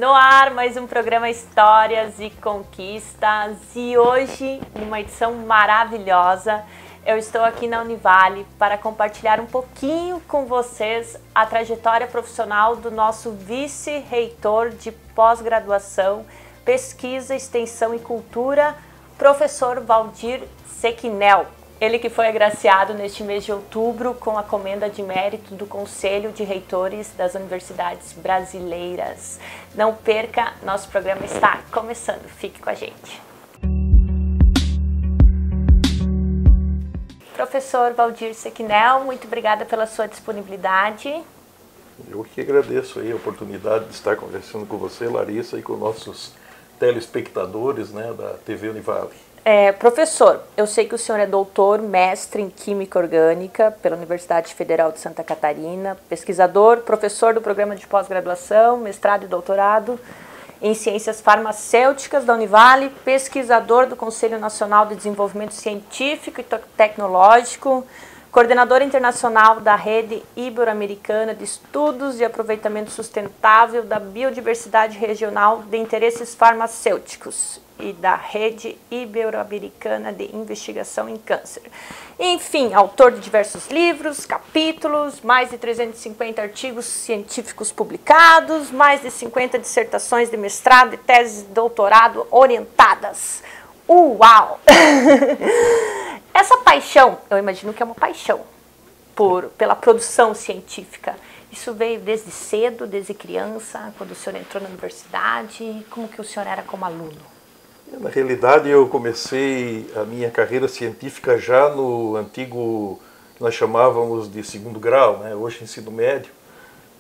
No ar, mais um programa Histórias e Conquistas, e hoje, numa edição maravilhosa, eu estou aqui na Univale para compartilhar um pouquinho com vocês a trajetória profissional do nosso vice-reitor de pós-graduação, pesquisa, extensão e cultura, professor Valdir Sequinel. Ele que foi agraciado neste mês de outubro com a comenda de mérito do Conselho de Reitores das Universidades Brasileiras. Não perca, nosso programa está começando. Fique com a gente. Professor Valdir Sequinel, muito obrigada pela sua disponibilidade. Eu que agradeço aí a oportunidade de estar conversando com você, Larissa, e com nossos telespectadores, né, da TV Univale. Professor, eu sei que o senhor é doutor, mestre em Química Orgânica pela Universidade Federal de Santa Catarina, pesquisador, professor do programa de pós-graduação, mestrado e doutorado em Ciências Farmacêuticas da Univale, pesquisador do Conselho Nacional de Desenvolvimento Científico e Tecnológico, coordenador internacional da Rede Ibero-Americana de Estudos de Aproveitamento Sustentável da Biodiversidade Regional de Interesses Farmacêuticos e da Rede Ibero-Americana de Investigação em Câncer. Enfim, autor de diversos livros, capítulos, mais de 350 artigos científicos publicados, mais de 50 dissertações de mestrado e teses de doutorado orientadas. Uau! Essa paixão, eu imagino que é uma paixão pela produção científica. Isso veio desde cedo, desde criança, quando o senhor entrou na universidade? Como que o senhor era como aluno? Na realidade, eu comecei a minha carreira científica já no antigo, que nós chamávamos de segundo grau, né? Hoje ensino médio.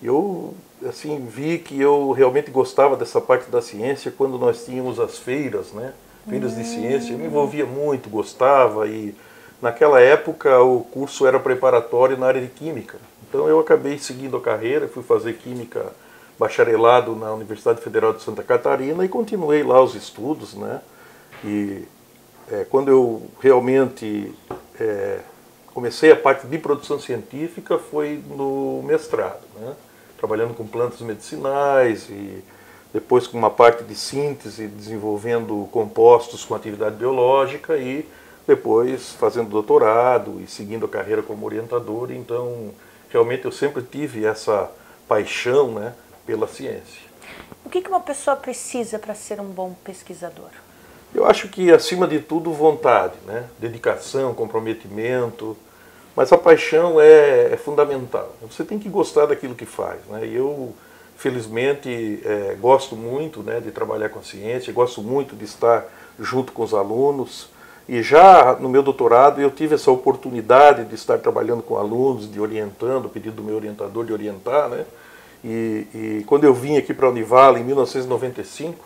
Eu assim, vi que eu realmente gostava dessa parte da ciência quando nós tínhamos as feiras, né? Feiras de ciência. Eu me envolvia muito, gostava, e naquela época o curso era preparatório na área de Química. Então eu acabei seguindo a carreira, fui fazer Química bacharelado na Universidade Federal de Santa Catarina e continuei lá os estudos, né? E quando eu realmente comecei a parte de produção científica foi no mestrado, né? Trabalhando com plantas medicinais e depois com uma parte de síntese, desenvolvendo compostos com atividade biológica e depois fazendo doutorado e seguindo a carreira como orientador. Então, realmente eu sempre tive essa paixão, né, pela ciência. O que uma pessoa precisa para ser um bom pesquisador? Eu acho que, acima de tudo, vontade, né? Dedicação, comprometimento, mas a paixão é fundamental. Você tem que gostar daquilo que faz, né? E eu, felizmente, gosto muito, né, de trabalhar com a ciência, gosto muito de estar junto com os alunos, e já no meu doutorado eu tive essa oportunidade de estar trabalhando com alunos, de orientando, pedido do meu orientador de orientar, né? E quando eu vim aqui para a Univale em 1995,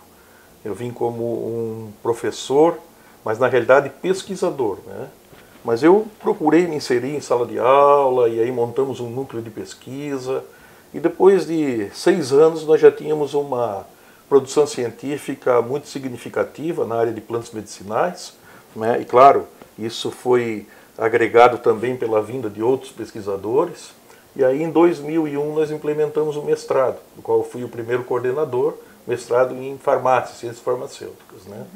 eu vim como um professor, mas na realidade pesquisador, né? Mas eu procurei me inserir em sala de aula e aí montamos um núcleo de pesquisa e depois de 6 anos nós já tínhamos uma produção científica muito significativa na área de plantas medicinais, né? E claro, isso foi agregado também pela vinda de outros pesquisadores. E aí, em 2001, nós implementamos o mestrado, do qual eu fui o primeiro coordenador, mestrado em farmácia, ciências farmacêuticas, né?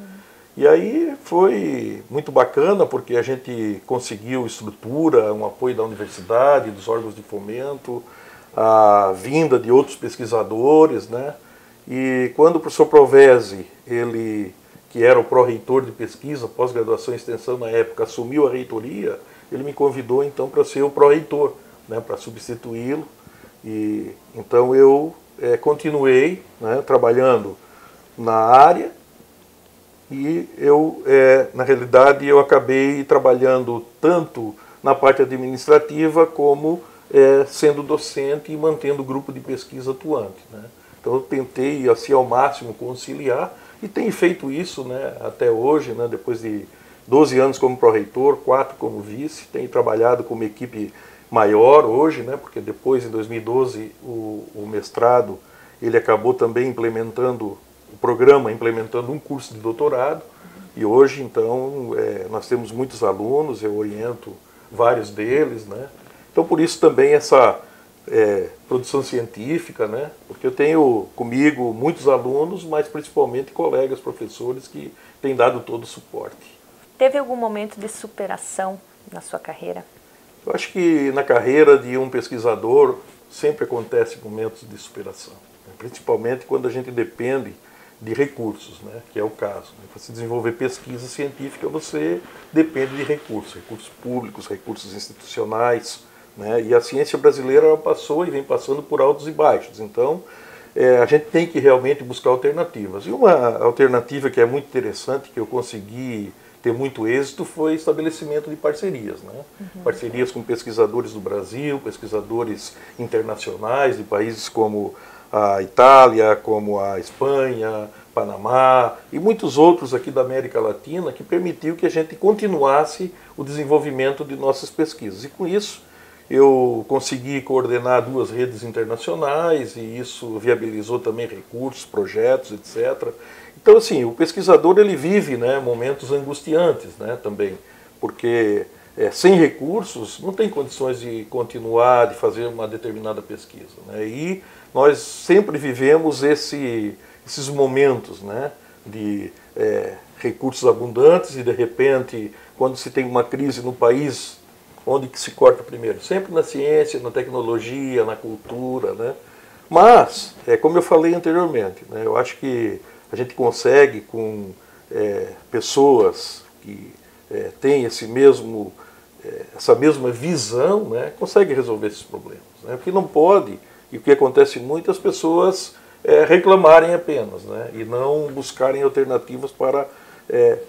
E aí foi muito bacana, porque a gente conseguiu estrutura, um apoio da universidade, dos órgãos de fomento, a vinda de outros pesquisadores, né? E quando o professor Provese, ele, que era o pró-reitor de pesquisa, pós-graduação e extensão na época, assumiu a reitoria, ele me convidou então para ser o pró-reitor, né, para substituí-lo, e então eu continuei, né, trabalhando na área e eu, na realidade, eu acabei trabalhando tanto na parte administrativa como sendo docente e mantendo o grupo de pesquisa atuante, né. Então eu tentei assim ao máximo conciliar e tenho feito isso, né, até hoje, né, depois de 12 anos como pró-reitor, 4 como vice, tenho trabalhado com uma equipe maior hoje, né, porque depois, em 2012, o mestrado ele acabou também implementando o programa, implementando um curso de doutorado, e hoje, então, nós temos muitos alunos, eu oriento vários deles, né, então por isso também essa produção científica, né? Porque eu tenho comigo muitos alunos, mas principalmente colegas, professores que têm dado todo o suporte. Teve algum momento de superação na sua carreira? Eu acho que na carreira de um pesquisador sempre acontece momentos de superação, né? Principalmente quando a gente depende de recursos, né? Que é o caso. Para se desenvolver pesquisa científica, você depende de recursos públicos, recursos institucionais, né? E a ciência brasileira passou e vem passando por altos e baixos. Então, a gente tem que realmente buscar alternativas. E uma alternativa que é muito interessante, que eu consegui ter muito êxito, foi o estabelecimento de parcerias, né? Parcerias com pesquisadores do Brasil, pesquisadores internacionais de países como a Itália, como a Espanha, Panamá e muitos outros aqui da América Latina, que permitiu que a gente continuasse o desenvolvimento de nossas pesquisas. E com isso eu consegui coordenar 2 redes internacionais e isso viabilizou também recursos, projetos, etc. Então, assim, o pesquisador ele vive, né, momentos angustiantes, né, também, porque sem recursos não tem condições de continuar, de fazer uma determinada pesquisa, né, e nós sempre vivemos esses momentos, né, de recursos abundantes e, de repente, quando se tem uma crise no país, onde que se corta primeiro? Sempre na ciência, na tecnologia, na cultura, né? Mas, como eu falei anteriormente, né, eu acho que a gente consegue com pessoas que têm essa mesma visão, né, consegue resolver esses problemas, né? O que não pode, e o que acontece muito, as pessoas reclamarem apenas, né, e não buscarem alternativas para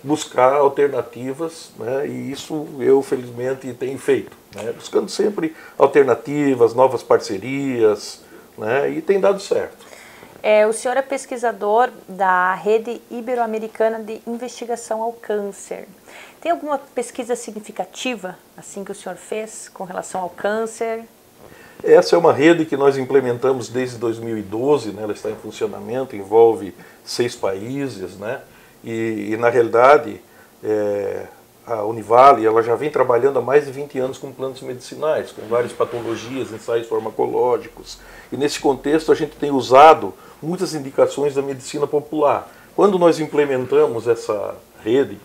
buscar alternativas, né, e isso eu felizmente tenho feito, né, buscando sempre alternativas, novas parcerias, né, e tem dado certo. O senhor é pesquisador da Rede Ibero-Americana de Investigação ao Câncer. Tem alguma pesquisa significativa assim que o senhor fez com relação ao câncer? Essa é uma rede que nós implementamos desde 2012, né? Ela está em funcionamento, envolve 6 países, né? E na realidade, a Univale ela já vem trabalhando há mais de 20 anos com plantas medicinais, com várias patologias, ensaios farmacológicos. E nesse contexto a gente tem usado muitas indicações da medicina popular. Quando nós implementamos essa rede,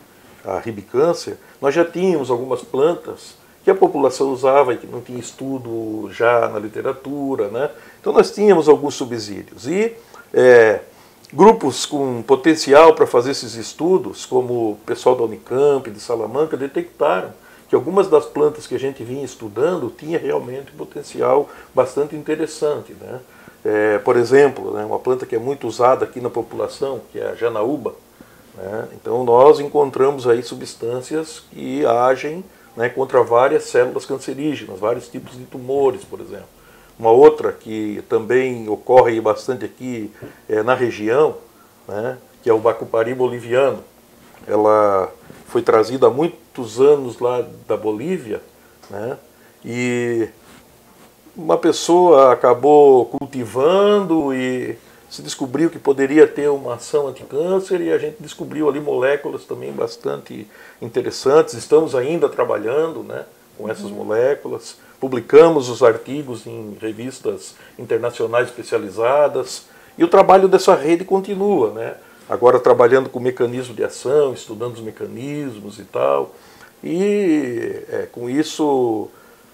a Ribicâncer, nós já tínhamos algumas plantas que a população usava e que não tinha estudo já na literatura, né? Então nós tínhamos alguns subsídios. E grupos com potencial para fazer esses estudos, como o pessoal da Unicamp, de Salamanca, detectaram que algumas das plantas que a gente vinha estudando tinha realmente um potencial bastante interessante, né? Por exemplo, né, uma planta que é muito usada aqui na população, que é a janaúba, né? Então nós encontramos aí substâncias que agem, né, contra várias células cancerígenas, vários tipos de tumores, por exemplo. Uma outra que também ocorre bastante aqui na região, né, que é o bacupari boliviano. Ela foi trazida há muitos anos lá da Bolívia, né, e uma pessoa acabou cultivando e se descobriu que poderia ter uma ação anticâncer e a gente descobriu ali moléculas também bastante interessantes. Estamos ainda trabalhando, né, com essas moléculas. Publicamos os artigos em revistas internacionais especializadas e o trabalho dessa rede continua, né? Agora trabalhando com mecanismo de ação, estudando os mecanismos e tal. E com isso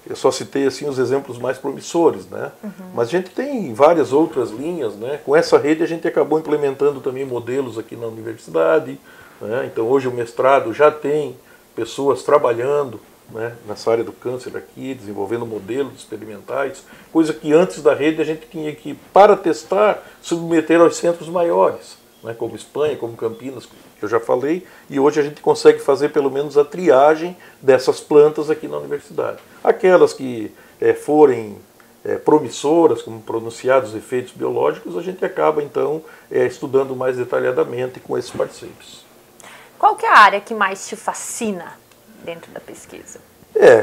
eu só citei assim os exemplos mais promissores, né? Mas a gente tem várias outras linhas, né? Com essa rede a gente acabou implementando também modelos aqui na universidade, né? Então hoje o mestrado já tem pessoas trabalhando, né, nessa área do câncer aqui, desenvolvendo modelos experimentais, coisa que antes da rede a gente tinha que, para testar, submeter aos centros maiores, né, como Espanha, como Campinas, que eu já falei, e hoje a gente consegue fazer pelo menos a triagem dessas plantas aqui na universidade. Aquelas que forem promissoras, como pronunciados efeitos biológicos, a gente acaba então estudando mais detalhadamente com esses parceiros. Qual que é a área que mais te fascina dentro da pesquisa?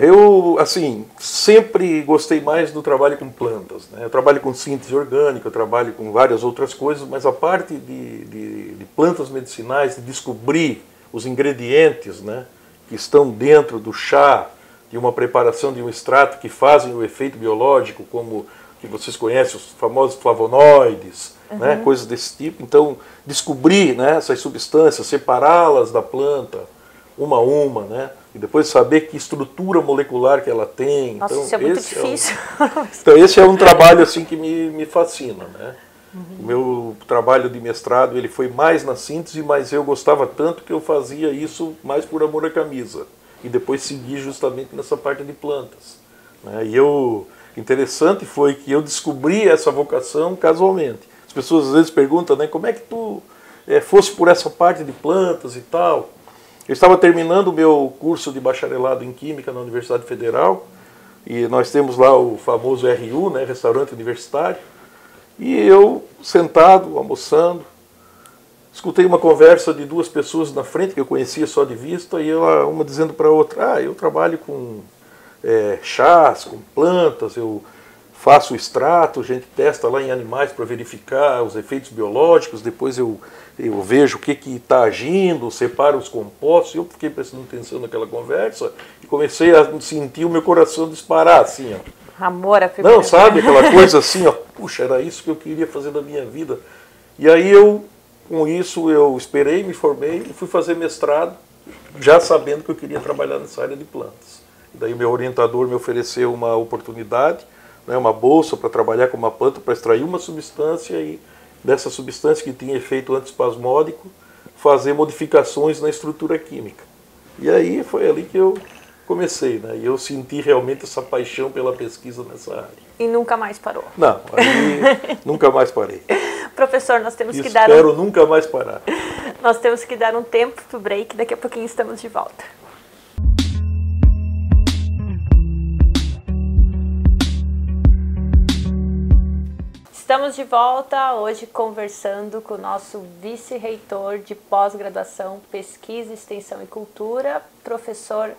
Eu, assim, sempre gostei mais do trabalho com plantas, né? Eu trabalho com síntese orgânica, eu trabalho com várias outras coisas, mas a parte de plantas medicinais, de descobrir os ingredientes, né, que estão dentro do chá, de uma preparação de um extrato que fazem o efeito biológico, como que vocês conhecem, os famosos flavonoides, né, coisas desse tipo. Então, descobrir, né, essas substâncias, separá-las da planta, uma a uma, né, e depois saber que estrutura molecular que ela tem. Nossa, então, isso é muito difícil. Então, esse é um trabalho assim, que me fascina. Né? O meu trabalho de mestrado ele foi mais na síntese, mas eu gostava tanto que eu fazia isso mais por amor à camisa. E depois segui justamente nessa parte de plantas. Né? Interessante foi que eu descobri essa vocação casualmente. As pessoas às vezes perguntam, né, como é que tu fosse por essa parte de plantas e tal. Eu estava terminando o meu curso de bacharelado em Química na Universidade Federal, e nós temos lá o famoso RU, né, Restaurante Universitário, e eu, sentado, almoçando, escutei uma conversa de duas pessoas na frente, que eu conhecia só de vista, e uma dizendo para a outra, eu trabalho com chás, com plantas, eu faço o extrato, a gente testa lá em animais para verificar os efeitos biológicos, depois eu vejo o que está agindo, separo os compostos. Eu fiquei prestando atenção naquela conversa e comecei a sentir o meu coração disparar, assim, ó. Amor à primeira. Não, sabe, aquela coisa assim, ó, puxa, era isso que eu queria fazer da minha vida. E aí com isso, eu esperei, me formei e fui fazer mestrado, já sabendo que eu queria trabalhar nessa área de plantas. E daí meu orientador me ofereceu uma oportunidade, né, uma bolsa para trabalhar com uma planta, para extrair uma substância e dessa substância que tinha efeito antiespasmódico, fazer modificações na estrutura química. E aí foi ali que eu comecei, né? E eu senti realmente essa paixão pela pesquisa nessa área. E nunca mais parou? Não, aí nunca mais parei. Professor, nós temos que Espero nunca mais parar. Nós temos que dar um tempo para o break, daqui a pouquinho estamos de volta. Estamos de volta hoje conversando com o nosso vice-reitor de pós-graduação, pesquisa, extensão e cultura, professor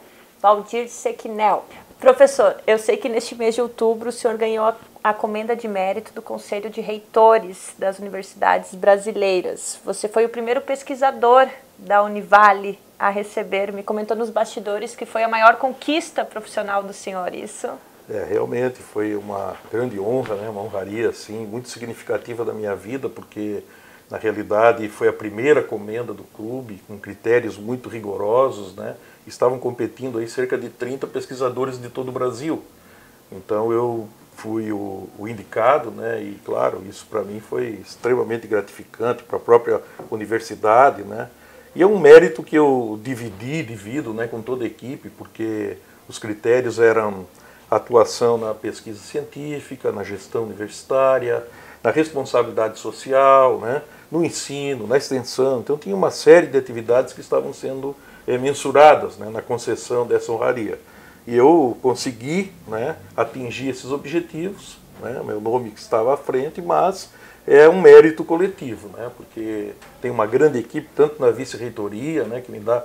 Valdir Sequinel. Professor, eu sei que neste mês de outubro o senhor ganhou a comenda de mérito do Conselho de Reitores das Universidades Brasileiras. Você foi o primeiro pesquisador da Univale a receber, me comentou nos bastidores que foi a maior conquista profissional do senhor, isso? Realmente foi uma grande honra, né? Uma honraria assim, muito significativa da minha vida, porque na realidade foi a primeira comenda do clube, com critérios muito rigorosos, né? Estavam competindo aí cerca de 30 pesquisadores de todo o Brasil. Então eu fui o indicado, né? E claro, isso para mim foi extremamente gratificante para a própria universidade, né? E é um mérito que eu divido, né, com toda a equipe, porque os critérios eram atuação na pesquisa científica, na gestão universitária, na responsabilidade social, né, no ensino, na extensão. Então tinha uma série de atividades que estavam sendo mensuradas, né, na concessão dessa honraria. E eu consegui, né, atingir esses objetivos, né, meu nome que estava à frente, mas é um mérito coletivo, né, porque tem uma grande equipe, tanto na vice-reitoria, né, que me dá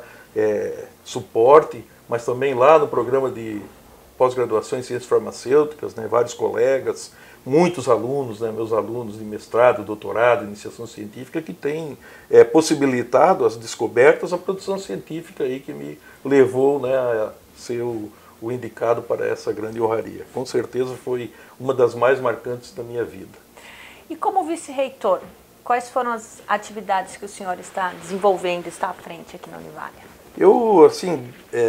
suporte, mas também lá no programa de pós-graduação em ciências farmacêuticas, né, vários colegas, muitos alunos, né, meus alunos de mestrado, doutorado, iniciação científica, que têm possibilitado as descobertas, a produção científica aí que me levou, né, a ser o indicado para essa grande honraria. Com certeza foi uma das mais marcantes da minha vida. E como vice-reitor, quais foram as atividades que o senhor está desenvolvendo, está à frente aqui na Univale? Eu, assim,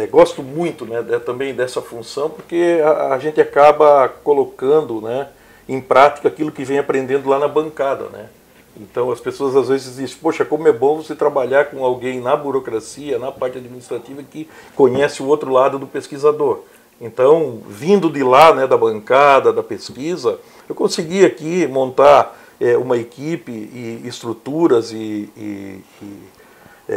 gosto muito, né, também dessa função, porque a gente acaba colocando, né, em prática aquilo que vem aprendendo lá na bancada, né. Então as pessoas às vezes dizem, poxa, como é bom você trabalhar com alguém na burocracia, na parte administrativa, que conhece o outro lado do pesquisador. Então, vindo de lá, né, da bancada, da pesquisa, eu consegui aqui montar uma equipe e estruturas e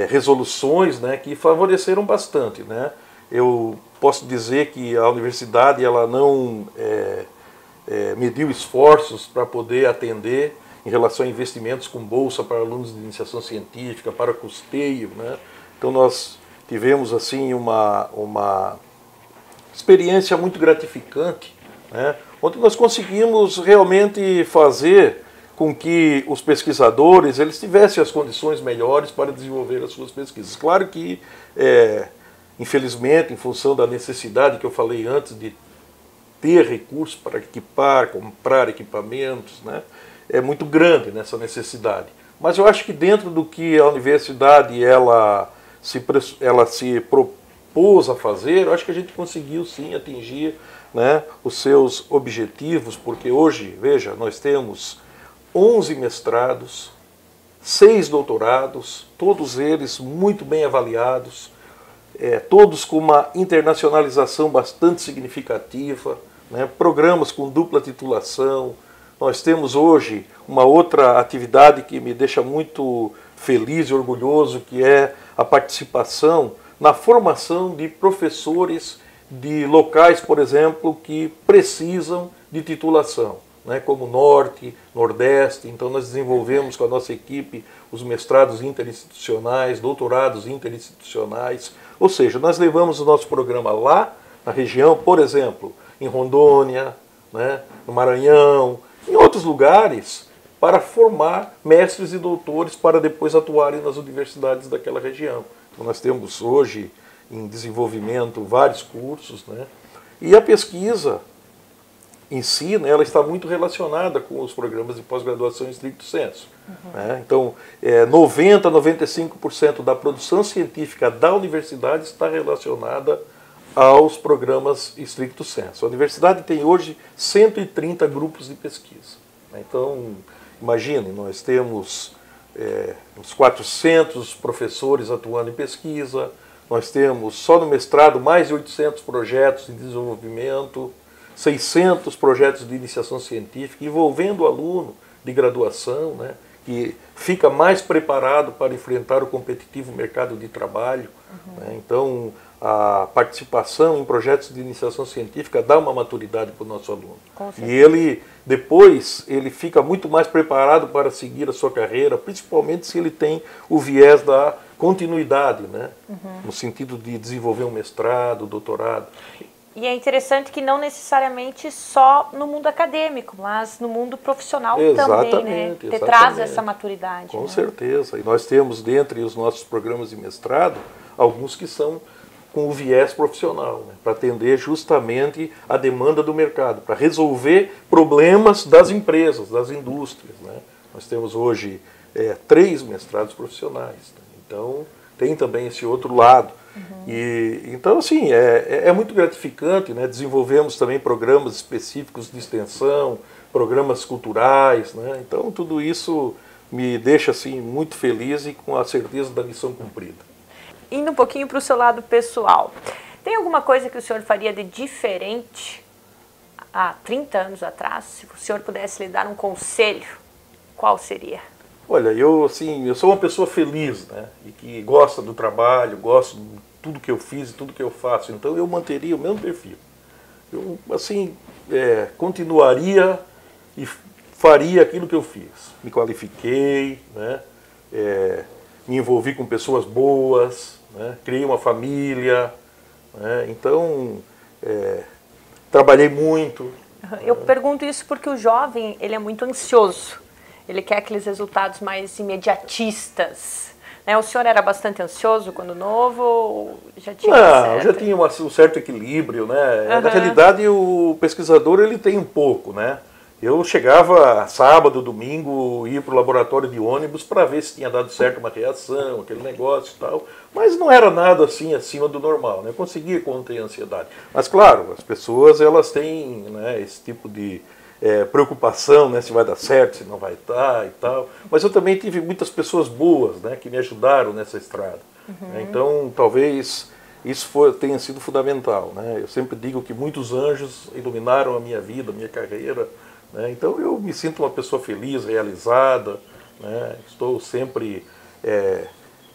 resoluções, né, que favoreceram bastante, né. Eu posso dizer que a universidade ela não mediu esforços para poder atender em relação a investimentos com bolsa para alunos de iniciação científica, para custeio, né. Então nós tivemos assim uma experiência muito gratificante, né, onde nós conseguimos realmente fazer com que os pesquisadores eles tivessem as condições melhores para desenvolver as suas pesquisas. Claro que, infelizmente, em função da necessidade que eu falei antes de ter recursos para equipar, comprar equipamentos, né? É muito grande nessa necessidade. Mas eu acho que dentro do que a universidade ela se propôs a fazer, eu acho que a gente conseguiu sim atingir, né, os seus objetivos, porque hoje, veja, nós temos 11 mestrados, 6 doutorados, todos eles muito bem avaliados, todos com uma internacionalização bastante significativa, né, programas com dupla titulação. Nós temos hoje uma outra atividade que me deixa muito feliz e orgulhoso, que é a participação na formação de professores de locais, por exemplo, que precisam de titulação, né, como Norte, Nordeste. Então nós desenvolvemos com a nossa equipe os mestrados interinstitucionais, doutorados interinstitucionais, ou seja, nós levamos o nosso programa lá na região, por exemplo, em Rondônia, né, no Maranhão, em outros lugares, para formar mestres e doutores para depois atuarem nas universidades daquela região. Então nós temos hoje em desenvolvimento vários cursos, né? E a pesquisa em si, né, ela está muito relacionada com os programas de pós-graduação em stricto sensu. Né? Então, 90% a 95% da produção científica da universidade está relacionada aos programas stricto sensu. A universidade tem hoje 130 grupos de pesquisa. Né? Então, imagine, nós temos uns 400 professores atuando em pesquisa, nós temos só no mestrado mais de 800 projetos de desenvolvimento, 600 projetos de iniciação científica, envolvendo o aluno de graduação, né, que fica mais preparado para enfrentar o competitivo mercado de trabalho. Né? Então, a participação em projetos de iniciação científica dá uma maturidade para o nosso aluno. E ele, depois, ele fica muito mais preparado para seguir a sua carreira, principalmente se ele tem o viés da continuidade, né? No sentido de desenvolver um mestrado, doutorado. E é interessante que não necessariamente só no mundo acadêmico, mas no mundo profissional também, né? Traz essa maturidade. Com certeza. E nós temos, dentre os nossos programas de mestrado, alguns que são com o viés profissional, né? Para atender justamente a demanda do mercado, para resolver problemas das empresas, das indústrias, né? Nós temos hoje 3 mestrados profissionais, né? Então tem também esse outro lado. E, então, assim, é muito gratificante, né? Desenvolvemos também programas específicos de extensão, programas culturais, né? Então, tudo isso me deixa assim, muito feliz e com a certeza da missão cumprida. Indo um pouquinho para o seu lado pessoal, tem alguma coisa que o senhor faria de diferente há 30 anos atrás? Se o senhor pudesse lhe dar um conselho, qual seria? Olha, eu sou uma pessoa feliz, né? E que gosta do trabalho, gosto de tudo que eu fiz e tudo que eu faço. Então eu manteria o mesmo perfil. Eu, assim, continuaria e faria aquilo que eu fiz. Me qualifiquei, né? Me envolvi com pessoas boas, né? Criei uma família, né? Então trabalhei muito. Eu pergunto isso porque o jovem, ele é muito ansioso. Ele quer aqueles resultados mais imediatistas. Né? O senhor era bastante ansioso quando novo? Ou já tinha já tinha um certo equilíbrio, né? Na realidade, o pesquisador ele tem um pouco, né? Eu chegava sábado, domingo, ia para o laboratório de ônibus para ver se tinha dado certo uma reação, aquele negócio e tal. Mas não era nada assim acima do normal, né? Eu conseguia conter a ansiedade. Mas claro, as pessoas elas têm, né, esse tipo de preocupação, né, se vai dar certo, se não vai dar e tal. Mas eu também tive muitas pessoas boas, né, que me ajudaram nessa estrada. Então, talvez isso tenha sido fundamental, né? Eu sempre digo que muitos anjos iluminaram a minha vida, a minha carreira, né? Então, eu me sinto uma pessoa feliz, realizada, né? Estou sempre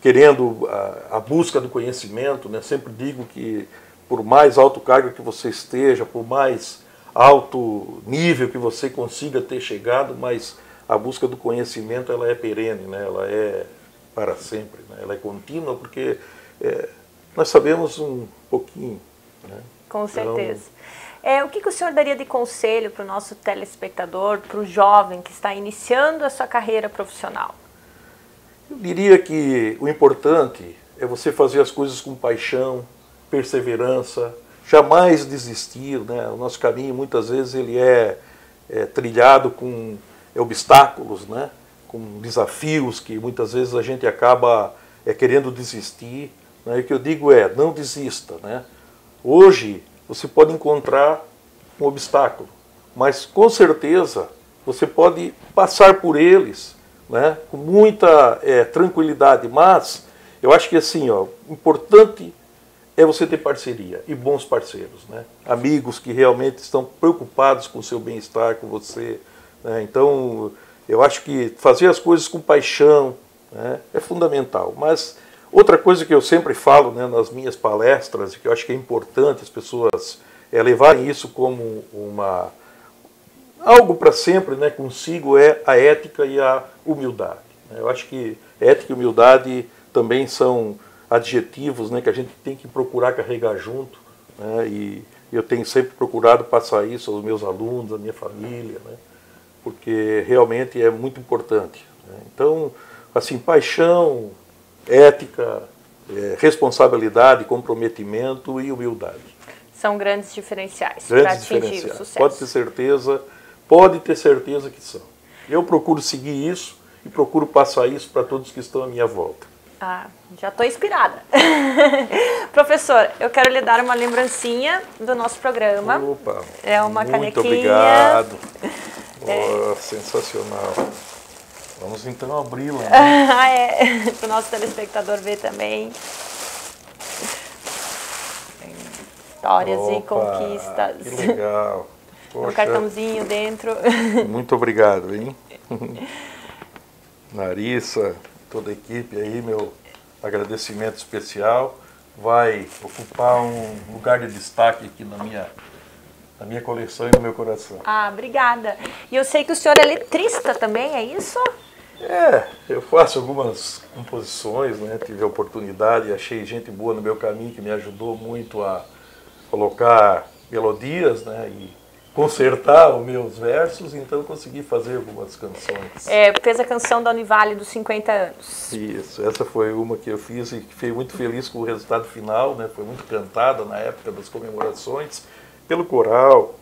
querendo a busca do conhecimento, né? Sempre digo que por mais alto cargo que você esteja, por mais alto nível que você consiga ter chegado, mas a busca do conhecimento ela é perene, né? Ela é para sempre, né? Ela é contínua porque nós sabemos um pouquinho. Né? Com certeza. Então, o que o senhor daria de conselho para o nosso telespectador, para o jovem que está iniciando a sua carreira profissional? Eu diria que o importante é você fazer as coisas com paixão, perseverança jamais desistir, né? O nosso caminho muitas vezes ele é trilhado com obstáculos, né? Com desafios que muitas vezes a gente acaba querendo desistir, né? E o que eu digo é, não desista, né? Hoje você pode encontrar um obstáculo, mas com certeza você pode passar por eles, né? Com muita tranquilidade, mas eu acho que assim, ó, importante é você ter parceria e bons parceiros, né? Amigos que realmente estão preocupados com o seu bem-estar, com você, né? Então, eu acho que fazer as coisas com paixão, né, é fundamental. Mas outra coisa que eu sempre falo, né, nas minhas palestras, e que eu acho que é importante as pessoas levarem isso como algo para sempre, né, consigo, é a ética e a humildade. Eu acho que ética e humildade também são adjetivos, né, que a gente tem que procurar carregar junto, né, e eu tenho sempre procurado passar isso aos meus alunos, à minha família, né, porque realmente é muito importante, né. Então, assim, paixão, ética, responsabilidade, comprometimento e humildade. São grandes diferenciais para atingir o sucesso. Pode ter certeza que são. Eu procuro seguir isso e procuro passar isso para todos que estão à minha volta. Ah, já estou inspirada. Professor, eu quero lhe dar uma lembrancinha do nosso programa. Opa, é uma canequinha. Muito obrigado. Oh, sensacional. Vamos então abri-la. Né? Para o nosso telespectador ver também. Histórias e conquistas. Que legal. Poxa, um cartãozinho dentro. Muito obrigado, hein? Narissa, toda a equipe aí, meu agradecimento especial. Vai ocupar um lugar de destaque aqui na minha coleção e no meu coração. Ah, obrigada. E eu sei que o senhor é letrista também, é isso? Eu faço algumas composições, né? Tive a oportunidade, achei gente boa no meu caminho que me ajudou muito a colocar melodias, né? E consertar os meus versos, então consegui fazer algumas canções. Fez a canção da Univale dos 50 anos. Isso, essa foi uma que eu fiz e fiquei muito feliz com o resultado final, né? Foi muito cantada na época das comemorações, pelo coral,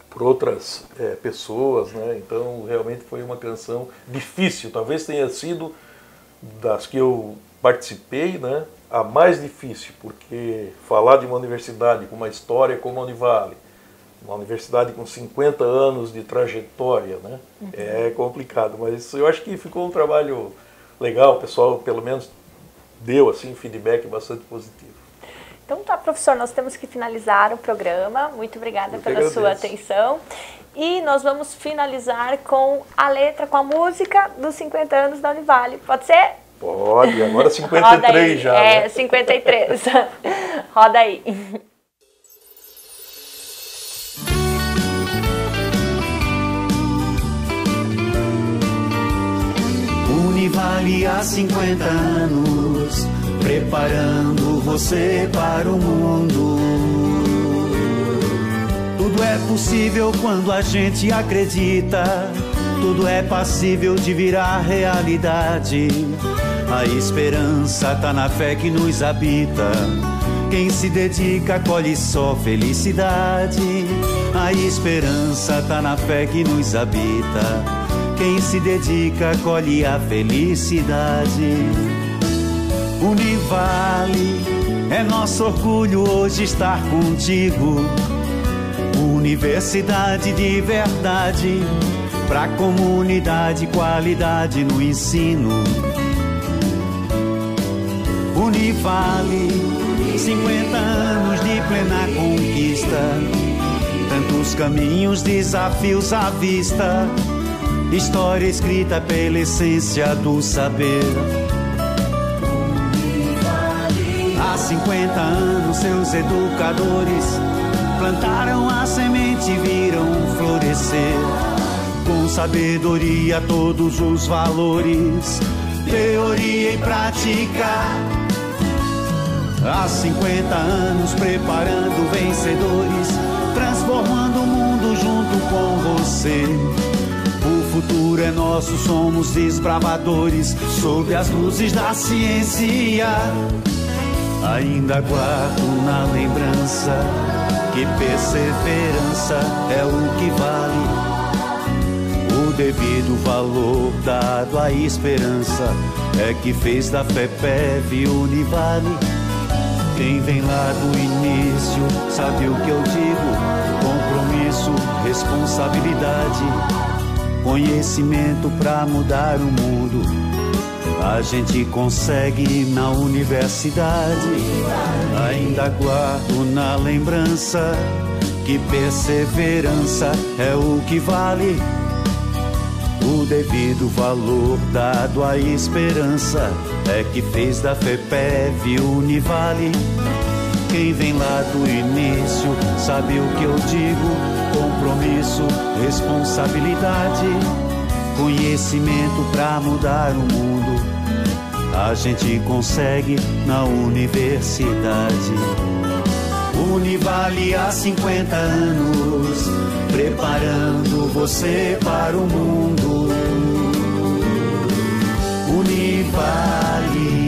por outras pessoas, né? Então realmente foi uma canção difícil, talvez tenha sido das que eu participei, né? A mais difícil, porque falar de uma universidade com uma história como a Univale, uma universidade com 50 anos de trajetória, né? É complicado, mas eu acho que ficou um trabalho legal, o pessoal pelo menos deu assim, feedback bastante positivo. Então tá, professor, nós temos que finalizar o programa. Muito obrigada pela sua atenção. E nós vamos finalizar com a letra, com a música dos 50 anos da Univale. Pode ser? Pode, agora 53 já. Né? 53. Roda aí. Univale há 50 anos, preparando você para o mundo. Tudo é possível quando a gente acredita, tudo é passível de virar realidade. A esperança tá na fé que nos habita, quem se dedica colhe só felicidade. A esperança tá na fé que nos habita, quem se dedica colhe a felicidade. Univale, é nosso orgulho hoje estar contigo. Universidade de verdade, pra comunidade, qualidade no ensino. Univale, 50 anos de plena conquista, tantos caminhos, desafios à vista, história escrita pela essência do saber. Há 50 anos seus educadores plantaram a semente e viram florescer, com sabedoria todos os valores, teoria e prática. Há 50 anos preparando vencedores, transformando o mundo junto com você. O futuro é nosso, somos desbravadores, sob as luzes da ciência. Ainda guardo na lembrança que perseverança é o que vale. O devido valor dado à esperança é que fez da FEPEV Univale. Quem vem lá do início sabe o que eu digo: compromisso, responsabilidade, conhecimento pra mudar o mundo. A gente consegue na universidade. Ainda guardo na lembrança que perseverança é o que vale. O devido valor dado à esperança é que fez da FEPEV Univale. Quem vem lá do início sabe o que eu digo: compromisso, responsabilidade, conhecimento pra mudar o mundo. A gente consegue na universidade. Univale há 50 anos, preparando você para o mundo. Univale.